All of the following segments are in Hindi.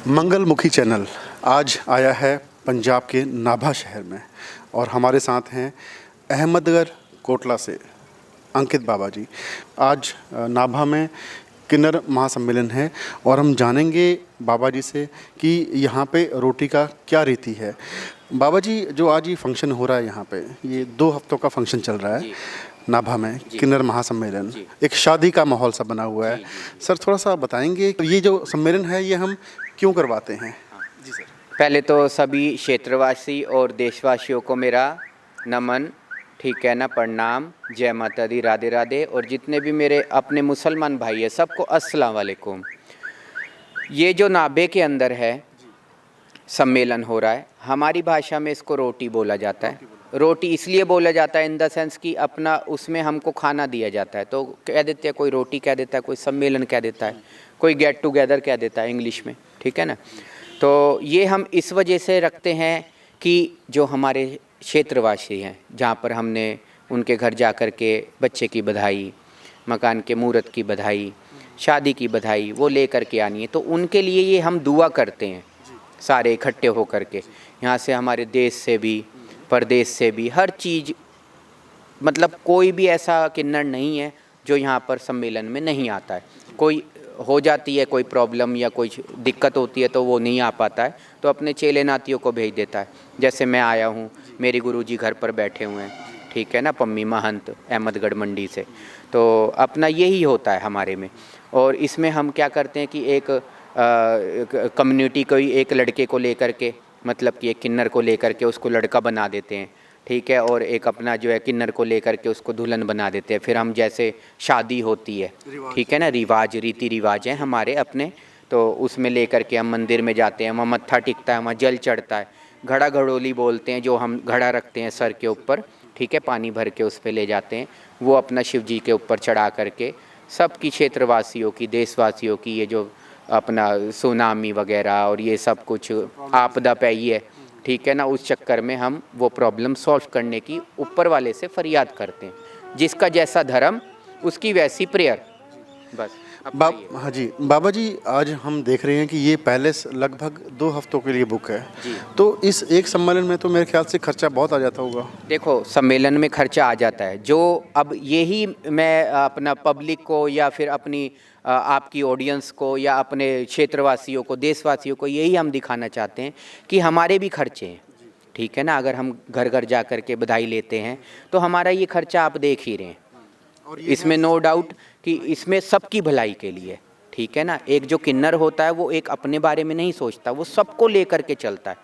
मंगलमुखी चैनल आज आया है पंजाब के नाभा शहर में और हमारे साथ हैं अहमदगढ़ कोटला से अंकित बाबा जी। आज नाभा में किन्नर महासम्मेलन है और हम जानेंगे बाबा जी से कि यहाँ पे रोटी का क्या रीति है। बाबा जी, जो आज ये फंक्शन हो रहा है यहाँ पे, ये 2 हफ्तों का फंक्शन चल रहा है नाभा में, किन्नर महासम्मेलन, एक शादी का माहौल सा बना हुआ है। सर, थोड़ा सा बताएंगे ये जो सम्मेलन है ये हम क्यों करवाते हैं? जी सर। पहले तो सभी क्षेत्रवासी और देशवासियों को मेरा नमन, ठीक है ना, प्रणाम, जय माता दी, राधे राधे। और जितने भी मेरे अपने मुसलमान भाई हैं सबको अस्सलाम वालेकुम। ये जो नाभे के अंदर है सम्मेलन हो रहा है, हमारी भाषा में इसको रोटी बोला जाता है। रोटी इसलिए बोला जाता है इन द सेंस कि अपना उसमें हमको खाना दिया जाता है, तो कह देते हैं, कोई रोटी कह देता है, कोई सम्मेलन कह देता है, कोई गेट टुगेदर कह देता है इंग्लिश में, ठीक है ना। तो ये हम इस वजह से रखते हैं कि जो हमारे क्षेत्रवासी हैं, जहाँ पर हमने उनके घर जा कर के बच्चे की बधाई, मकान के मुहूर्त की बधाई, शादी की बधाई वो ले कर के आनी है, तो उनके लिए ये हम दुआ करते हैं सारे इकट्ठे हो कर के। यहाँ से हमारे देश से भी, प्रदेश से भी, हर चीज़, मतलब कोई भी ऐसा किन्नर नहीं है जो यहाँ पर सम्मेलन में नहीं आता है। कोई हो जाती है कोई प्रॉब्लम या कोई दिक्कत होती है तो वो नहीं आ पाता है, तो अपने चेले नातियों को भेज देता है। जैसे मैं आया हूँ, मेरे गुरुजी घर पर बैठे हुए हैं, ठीक है ना, पम्मी महंत अहमदगढ़ मंडी से। तो अपना यही होता है हमारे में। और इसमें हम क्या करते हैं कि एक कम्युनिटी को ही, एक लड़के को लेकर के, मतलब कि एक किन्नर को लेकर के उसको लड़का बना देते हैं, ठीक है, और एक अपना जो है किन्नर को लेकर के उसको दुल्हन बना देते हैं। फिर हम जैसे शादी होती है, ठीक है ना, रिवाज, रीति रिवाज हैं हमारे अपने, तो उसमें लेकर के हम मंदिर में जाते हैं, वहाँ मत्था टिकता है, वहाँ जल चढ़ता है, घड़ा घड़ोली बोलते हैं, जो हम घड़ा रखते हैं सर के ऊपर, ठीक है, पानी भर के उस पर ले जाते हैं, वो अपना शिव जी के ऊपर चढ़ा करके सबकी, क्षेत्रवासियों की, देशवासियों की, ये जो अपना सुनामी वगैरह और ये सब कुछ आपदा पे ही है, ठीक है ना, उस चक्कर में हम वो प्रॉब्लम सॉल्व करने की ऊपर वाले से फरियाद करते हैं। जिसका जैसा धर्म उसकी वैसी प्रेयर, बस। हाँ जी, बाबा जी, आज हम देख रहे हैं कि ये पैलेस लगभग 2 हफ्तों के लिए बुक है जी। तो इस एक सम्मेलन में तो मेरे ख्याल से खर्चा बहुत आ जाता होगा। देखो, सम्मेलन में खर्चा आ जाता है, जो अब यही मैं अपना पब्लिक को या फिर अपनी आपकी ऑडियंस को या अपने क्षेत्रवासियों को, देशवासियों को यही हम दिखाना चाहते हैं कि हमारे भी खर्चे हैं, ठीक है ना। अगर हम घर घर जा कर के बधाई लेते हैं तो हमारा ये खर्चा आप देख ही रहे हैं, इसमें नो डाउट कि इसमें सबकी भलाई के लिए, ठीक है ना। एक जो किन्नर होता है वो एक अपने बारे में नहीं सोचता, वो सबको लेकर के चलता है,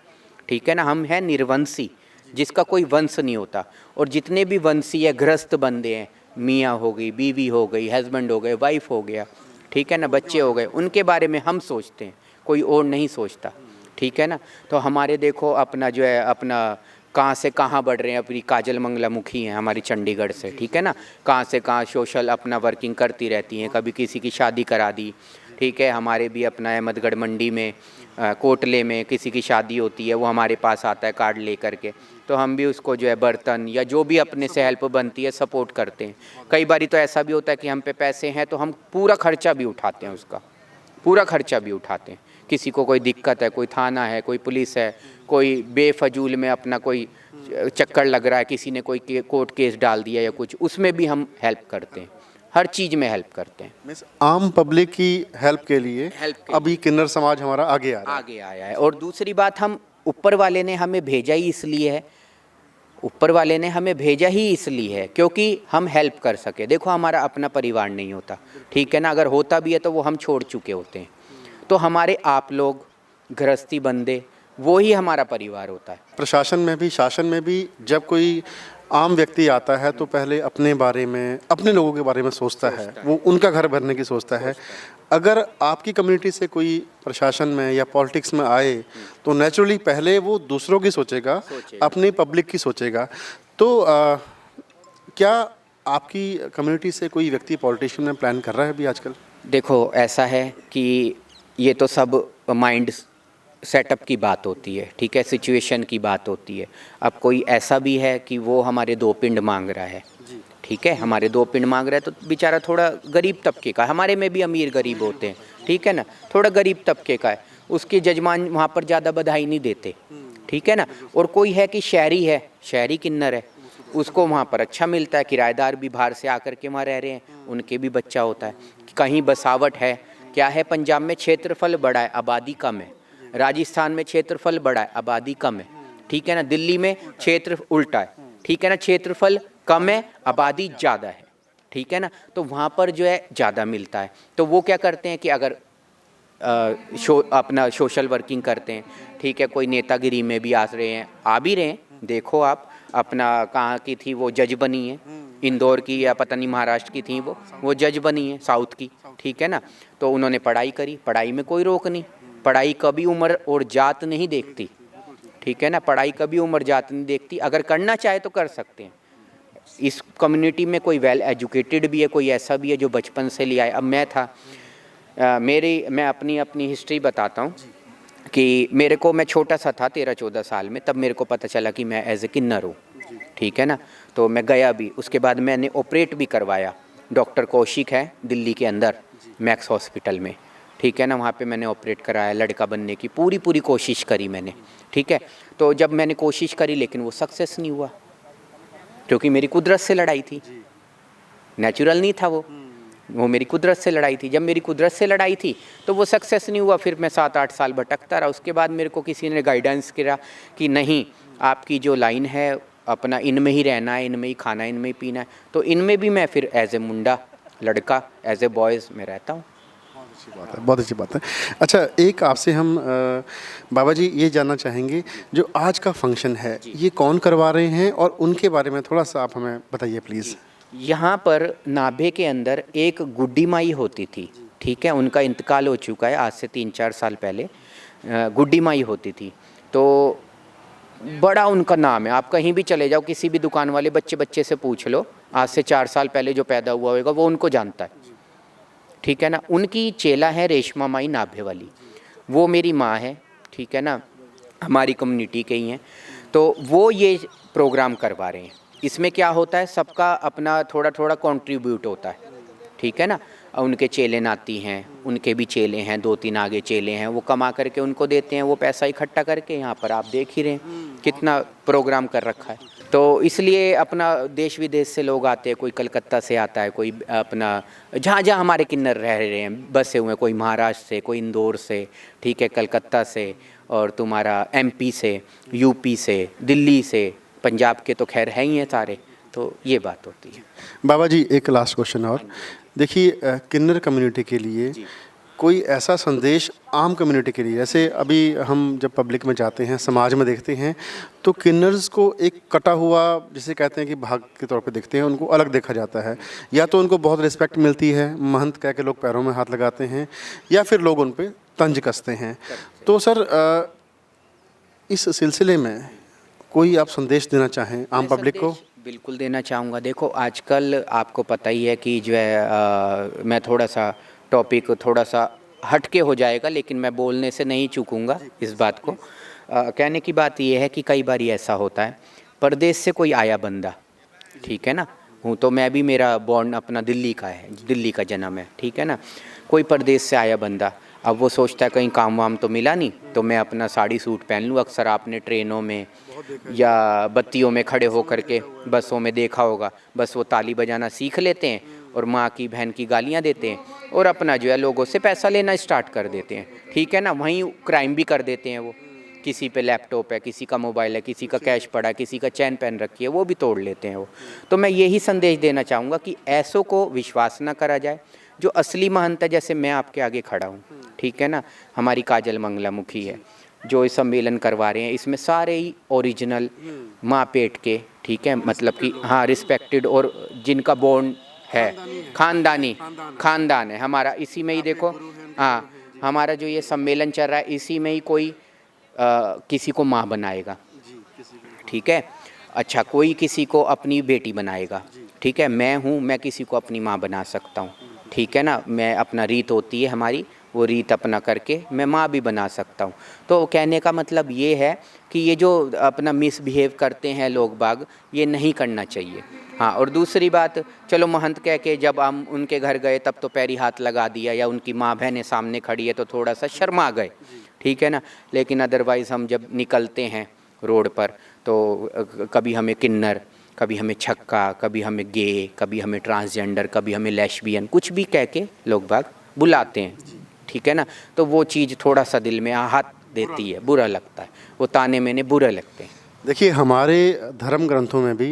ठीक है ना। हम हैं निर्वंशी, जिसका कोई वंश नहीं होता, और जितने भी वंशी है, गृहस्थ बंदे हैं, मियाँ हो गई, बीवी हो गई, हस्बैंड हो गए, वाइफ हो गया, ठीक है ना, बच्चे हो गए, उनके बारे में हम सोचते हैं, कोई और नहीं सोचता, ठीक है ना। तो हमारे देखो अपना जो है, अपना कहाँ से कहाँ बढ़ रहे हैं, अपनी काजल मंगलामुखी हैं हमारी चंडीगढ़ से, ठीक है ना, कहाँ से कहाँ सोशल अपना वर्किंग करती रहती हैं, कभी किसी की शादी करा दी, ठीक है। हमारे भी अपना अहमदगढ़ मंडी में, कोटले में किसी की शादी होती है, वो हमारे पास आता है कार्ड ले करके, तो हम भी उसको जो है बर्तन या जो भी अपने से हेल्प बनती है सपोर्ट करते हैं। कई बारी तो ऐसा भी होता है कि हम पे पैसे हैं तो हम पूरा खर्चा भी उठाते हैं, उसका पूरा खर्चा भी उठाते हैं। किसी को कोई दिक्कत है, कोई थाना है, कोई पुलिस है, कोई बेफजूल में अपना कोई चक्कर लग रहा है, किसी ने कोई कोर्ट केस डाल दिया या कुछ, उसमें भी हम हेल्प करते हैं, हर चीज़ में हेल्प करते हैं। आम पब्लिक की हेल्प के लिए अभी किन्नर समाज हमारा आगे आया है। और दूसरी बात, हम ऊपर वाले ने हमें भेजा ही इसलिए है, ऊपर वाले ने हमें भेजा ही इसलिए है क्योंकि हम हेल्प कर सके। देखो, हमारा अपना परिवार नहीं होता, ठीक है ना, अगर होता भी है तो वो हम छोड़ चुके होते हैं, तो हमारे आप लोग गृहस्थी बंदे, वो ही हमारा परिवार होता है। प्रशासन में भी, शासन में भी, जब कोई आम व्यक्ति आता है तो पहले अपने बारे में, अपने लोगों के बारे में सोचता है, वो उनका घर भरने की सोचता है। अगर आपकी कम्युनिटी से कोई प्रशासन में या पॉलिटिक्स में आए तो नेचुरली पहले वो दूसरों की सोचेगा, अपनी पब्लिक की सोचेगा। तो क्या आपकी कम्युनिटी से कोई व्यक्ति पॉलिटिशियन में प्लान कर रहा है अभी आजकल? देखो, ऐसा है कि ये तो सब माइंड सेटअप की बात होती है, ठीक है, सिचुएशन की बात होती है। अब कोई ऐसा भी है कि वो हमारे 2 पिंड मांग रहा है, ठीक है, हमारे 2 पिंड मांग रहा है, तो बेचारा थोड़ा गरीब तबके का, हमारे में भी अमीर गरीब होते हैं, ठीक है ना, थोड़ा गरीब तबके का है, उसके जजमान वहाँ पर ज़्यादा बधाई नहीं देते, ठीक है ना। और कोई है कि शहरी है, शहरी किन्नर है, उसको वहाँ पर अच्छा मिलता है, किराएदार भी बाहर से आकर के वहाँ रह रहे हैं, उनके भी बच्चा होता है। कहीं बसावट है, क्या है, पंजाब में क्षेत्रफल बड़ा है, आबादी कम है, राजस्थान में क्षेत्रफल बड़ा है, आबादी कम है, ठीक है ना, दिल्ली में क्षेत्र उल्टा है, ठीक है ना, क्षेत्रफल कम है, आबादी ज़्यादा है, ठीक है ना। तो वहाँ पर जो है ज़्यादा मिलता है। तो वो क्या करते हैं कि अगर अपना सोशल वर्किंग करते हैं, ठीक है, कोई नेतागिरी में भी आ रहे हैं, आ भी रहे हैं। देखो आप अपना कहाँ की थी वो जज बनी है, इंदौर की या पता नहीं महाराष्ट्र की थी वो जज बनी है साउथ की, ठीक है ना। तो उन्होंने पढ़ाई करी, पढ़ाई में कोई रोक नहीं, पढ़ाई कभी उम्र और जात नहीं देखती, ठीक है ना, पढ़ाई कभी उम्र जात नहीं देखती। अगर करना चाहे तो कर सकते हैं। इस कम्युनिटी में कोई वेल एजुकेटेड भी है, कोई ऐसा भी है जो बचपन से लिया है। अब मैं था मैं अपनी हिस्ट्री बताता हूँ कि मैं छोटा सा था 13-14 साल में, तब मेरे को पता चला कि मैं एज ए किन्नर हूँ, ठीक है ना। तो मैं गया भी, उसके बाद मैंने ऑपरेट भी करवाया। डॉक्टर कौशिक है दिल्ली के अंदर मैक्स हॉस्पिटल में, ठीक है ना, वहाँ पे मैंने ऑपरेट कराया, लड़का बनने की पूरी कोशिश करी मैंने, ठीक है। तो जब मैंने कोशिश करी लेकिन वो सक्सेस नहीं हुआ, क्योंकि मेरी कुदरत से लड़ाई थी, नेचुरल नहीं था वो मेरी कुदरत से लड़ाई थी। जब मेरी कुदरत से लड़ाई थी तो वो सक्सेस नहीं हुआ। फिर मैं 7-8 साल भटकता रहा। उसके बाद मेरे को किसी ने गाइडेंस किया कि नहीं, आपकी जो लाइन है अपना इनमें ही रहना है, इनमें ही खाना है, इनमें ही पीना है। तो इनमें भी मैं फिर एज ए मुंडा लड़का, एज ए बॉयज़ में रहता हूँ। बहुत अच्छी बात है। अच्छा, एक आपसे हम बाबा जी ये जानना चाहेंगे, जो आज का फंक्शन है ये कौन करवा रहे हैं और उनके बारे में थोड़ा सा आप हमें बताइए प्लीज़। यहाँ पर नाभे के अंदर एक गुड्डी माई होती थी, ठीक है, उनका इंतकाल हो चुका है आज से 3-4 साल पहले। गुड्डी माई होती थी, तो बड़ा उनका नाम है। आप कहीं भी चले जाओ, किसी भी दुकान वाले बच्चे से पूछ लो, आज से 4 साल पहले जो पैदा हुआ होगा वो उनको जानता है, ठीक है ना। उनकी चेला है रेशमा माई नाभे वाली, वो मेरी माँ है, ठीक है ना, हमारी कम्युनिटी के ही हैं। तो वो ये प्रोग्राम करवा रहे हैं। इसमें क्या होता है, सबका अपना थोड़ा कंट्रीब्यूट होता है, ठीक है ना। उनके चेले नाती हैं, उनके भी चेले हैं, 2-3 आगे चेले हैं, वो कमा करके उनको देते हैं, वो पैसा इकट्ठा करके। यहाँ पर आप देख ही रहे हैं कितना प्रोग्राम कर रखा है। तो इसलिए अपना देश विदेश से लोग आते हैं, कोई कलकत्ता से आता है, कोई अपना जहाँ जहाँ हमारे किन्नर रह रहे हैं बसे हुए हैं, कोई महाराष्ट्र से, कोई इंदौर से, ठीक है, कलकत्ता से, और तुम्हारा MP से, UP से, दिल्ली से, पंजाब के तो खैर है ही हैं सारे। तो ये बात होती है। बाबा जी एक लास्ट क्वेश्चन और, देखिए किन्नर कम्युनिटी के लिए कोई ऐसा संदेश आम कम्युनिटी के लिए, जैसे अभी हम जब पब्लिक में जाते हैं, समाज में देखते हैं, तो किन्नर्स को एक कटा हुआ, जिसे कहते हैं कि भाग के तौर पे देखते हैं, उनको अलग देखा जाता है। या तो उनको बहुत रिस्पेक्ट मिलती है, महंत कह के लोग पैरों में हाथ लगाते हैं, या फिर लोग उन पर तंज कसते हैं। तो सर इस सिलसिले में कोई आप संदेश देना चाहें आम पब्लिक को? बिल्कुल देना चाहूँगा। देखो आजकल आपको पता ही है कि जो है मैं थोड़ा सा टॉपिक थोड़ा सा हटके हो जाएगा, लेकिन मैं बोलने से नहीं चूकूँगा इस बात को। कहने की बात ये है कि कई बार ऐसा होता है, परदेश से कोई आया बंदा, ठीक है ना, हूँ तो मैं भी, मेरा बॉर्न अपना दिल्ली का है, दिल्ली का जन्म है, ठीक है ना। कोई परदेश से आया बंदा, अब वो सोचता है कहीं काम वाम तो मिला नहीं, तो मैं अपना साड़ी सूट पहन लूँ। अक्सर आपने ट्रेनों में या बत्तियों में खड़े होकर के बसों में देखा होगा, बस वो ताली बजाना सीख लेते हैं और माँ की बहन की गालियाँ देते हैं और अपना जो है लोगों से पैसा लेना स्टार्ट कर देते हैं, ठीक है ना। वहीं क्राइम भी कर देते हैं वो, किसी पे लैपटॉप है, किसी का मोबाइल है, किसी का कैश पड़ा है, किसी का चैन पहन रखी है, वो भी तोड़ लेते हैं वो। तो मैं यही संदेश देना चाहूँगा कि ऐसों को विश्वास ना करा जाए। जो असली महंत है, जैसे मैं आपके आगे खड़ा हूँ, ठीक है ना, हमारी काजल मंगलामुखी है जो इस सम्मेलन करवा रहे हैं, इसमें सारे ही ओरिजिनल माँ पेट के, ठीक है, मतलब कि हाँ रिस्पेक्टेड, और जिनका बॉन्ड है खानदान है हमारा। इसी में ही देखो, हाँ हमारा जो ये सम्मेलन चल रहा है, इसी में ही कोई किसी को माँ बनाएगा, ठीक है, अच्छा कोई किसी को अपनी बेटी बनाएगा, ठीक है, मैं हूँ, मैं किसी को अपनी माँ बना सकता हूँ, ठीक है ना। मैं अपना रीत होती है हमारी, वो रीत अपना करके मैं माँ भी बना सकता हूँ। तो कहने का मतलब ये है कि ये जो अपना मिसबिहेव करते हैं लोग बाग, ये नहीं करना चाहिए। हाँ, और दूसरी बात, चलो महंत कह के जब हम उनके घर गए तब तो पैरी हाथ लगा दिया, या उनकी माँ बहनें सामने खड़ी है तो थोड़ा सा शर्मा गए, ठीक है ना। लेकिन अदरवाइज़ हम जब निकलते हैं रोड पर तो कभी हमें किन्नर, कभी हमें छक्का, कभी हमें गे, कभी हमें ट्रांसजेंडर, कभी हमें लेस्बियन, कुछ भी कह के लोग बाग बुलाते हैं, ठीक है ना। तो वो चीज़ थोड़ा सा दिल में आहत देती है, बुरा लगता है, वो ताने मैंने बुरे लगते हैं। देखिए, हमारे धर्म ग्रंथों में भी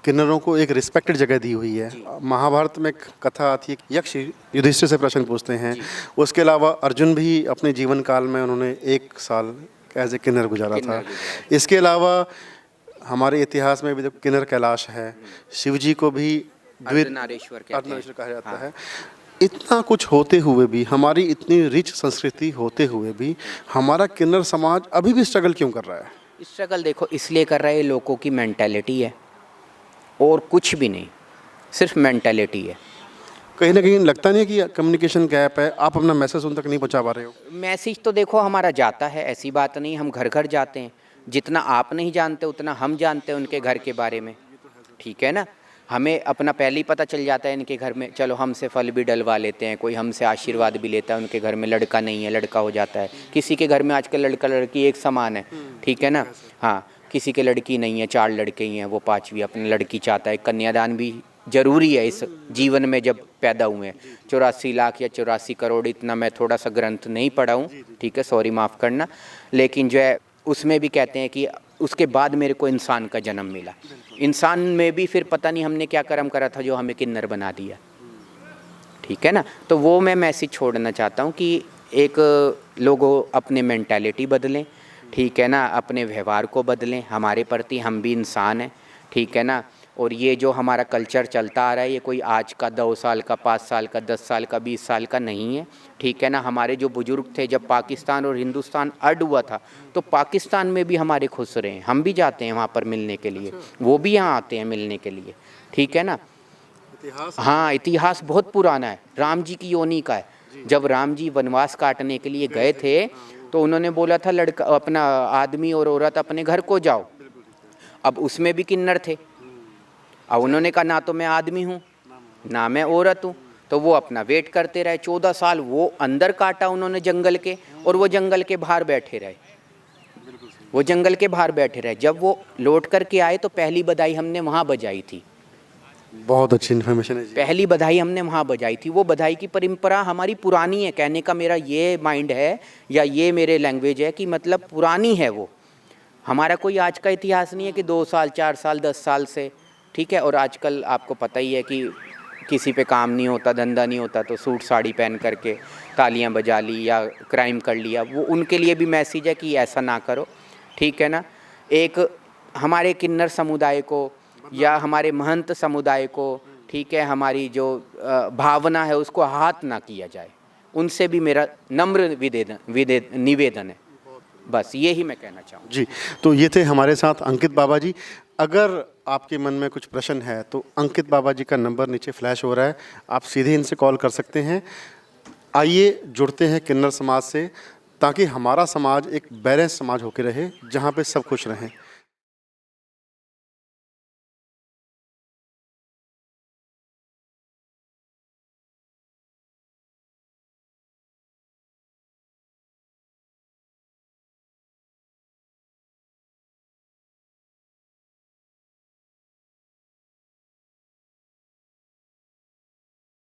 किन्नरों को एक रिस्पेक्टेड जगह दी हुई है। महाभारत में एक कथा आती है कि यक्ष युधिष्ठिर से प्रश्न पूछते हैं। उसके अलावा अर्जुन भी अपने जीवन काल में उन्होंने 1 साल एज ए किन्नर गुजारा था। इसके अलावा हमारे इतिहास में भी जो किन्नर कैलाश है, शिव जी को भी अर्धनारीश्वर कहा जाता है। इतना कुछ होते हुए भी, हमारी इतनी रिच संस्कृति होते हुए भी, हमारा किन्नर समाज अभी भी स्ट्रगल क्यों कर रहा है? स्ट्रगल देखो इसलिए कर रहे हैं, लोगों की मेंटालिटी है और कुछ भी नहीं, सिर्फ मेंटालिटी है। कहीं ना कहीं लगता नहीं है कि कम्युनिकेशन गैप है, आप अपना मैसेज उन तक नहीं पहुंचा पा रहे हो? मैसेज तो देखो हमारा जाता है, ऐसी बात नहीं, हम घर घर जाते हैं। जितना आप नहीं जानते उतना हम जानते हैं उनके घर के बारे में, ठीक है ना। हमें अपना पहले ही पता चल जाता है इनके घर में, चलो हमसे फल भी डलवा लेते हैं, कोई हमसे आशीर्वाद भी लेता है, उनके घर में लड़का नहीं है लड़का हो जाता है। किसी के घर में आजकल लड़का लड़की एक समान है, ठीक है ना। हाँ, किसी के लड़की नहीं है, 4 लड़के ही हैं, वो 5वीं अपनी लड़की चाहता है। कन्यादान भी जरूरी है इस जीवन में जब पैदा हुए हैं। 84 लाख या 84 करोड़, इतना मैं थोड़ा सा ग्रंथ नहीं पढ़ा हूँ, ठीक है, सॉरी माफ़ करना। लेकिन जो है उसमें भी कहते हैं कि उसके बाद मेरे को इंसान का जन्म मिला। इंसान में भी फिर पता नहीं हमने क्या कर्म करा था जो हमें किन्नर बना दिया, ठीक है ना। तो वो मैं मैसेज छोड़ना चाहता हूँ कि एक लोगों अपने मेंटालिटी बदलें, ठीक है ना, अपने व्यवहार को बदलें, हमारे प्रति हम भी इंसान हैं, ठीक है ना। और ये जो हमारा कल्चर चलता आ रहा है, ये कोई आज का 2 साल का, 5 साल का, 10 साल का, 20 साल का नहीं है, ठीक है ना। हमारे जो बुजुर्ग थे, जब पाकिस्तान और हिंदुस्तान अड हुआ था तो पाकिस्तान में भी हमारे खुश रहे हैं, हम भी जाते हैं वहाँ पर मिलने के लिए, वो भी यहाँ आते हैं मिलने के लिए, ठीक है ना। हाँ, इतिहास बहुत पुराना है, राम जी की योनि का है। जब राम जी वनवास काटने के लिए गए थे तो उन्होंने बोला था लड़का अपना आदमी और औरत अपने घर को जाओ। अब उसमें भी किन्नर थे। अब उन्होंने कहा ना तो मैं आदमी हूँ ना मैं औरत हूँ, तो वो अपना वेट करते रहे। 14 साल वो अंदर काटा उन्होंने जंगल के, और वो जंगल के बाहर बैठे रहे, वो जंगल के बाहर बैठे रहे। जब वो लौट कर के आए तो पहली बधाई हमने वहाँ बजाई थी। बहुत अच्छी इन्फॉर्मेशन है जी। पहली बधाई हमने वहाँ बजाई थी। वो बधाई की परंपरा हमारी पुरानी है, कहने का मेरा ये माइंड है या ये मेरे लैंग्वेज है कि मतलब पुरानी है वो। हमारा कोई आज का इतिहास नहीं है कि 2 साल 4 साल 10 साल से, ठीक है। और आजकल आपको पता ही है कि किसी पे काम नहीं होता, धंधा नहीं होता तो सूट साड़ी पहन करके तालियां बजा ली या क्राइम कर लिया। वो उनके लिए भी मैसेज है कि ऐसा ना करो, ठीक है ना। एक हमारे किन्नर समुदाय को या हमारे महंत समुदाय को, ठीक है, हमारी जो भावना है उसको आहत ना किया जाए, उनसे भी मेरा नम्र निवेदन है। बस यही मैं कहना चाहूँ जी। तो ये थे हमारे साथ अंकित बाबा जी। अगर आपके मन में कुछ प्रश्न है तो अंकित बाबा जी का नंबर नीचे फ्लैश हो रहा है, आप सीधे इनसे कॉल कर सकते हैं। आइए जुड़ते हैं किन्नर समाज से, ताकि हमारा समाज एक बैलेंस समाज होकर रहे, जहाँ पे सब खुश रहें।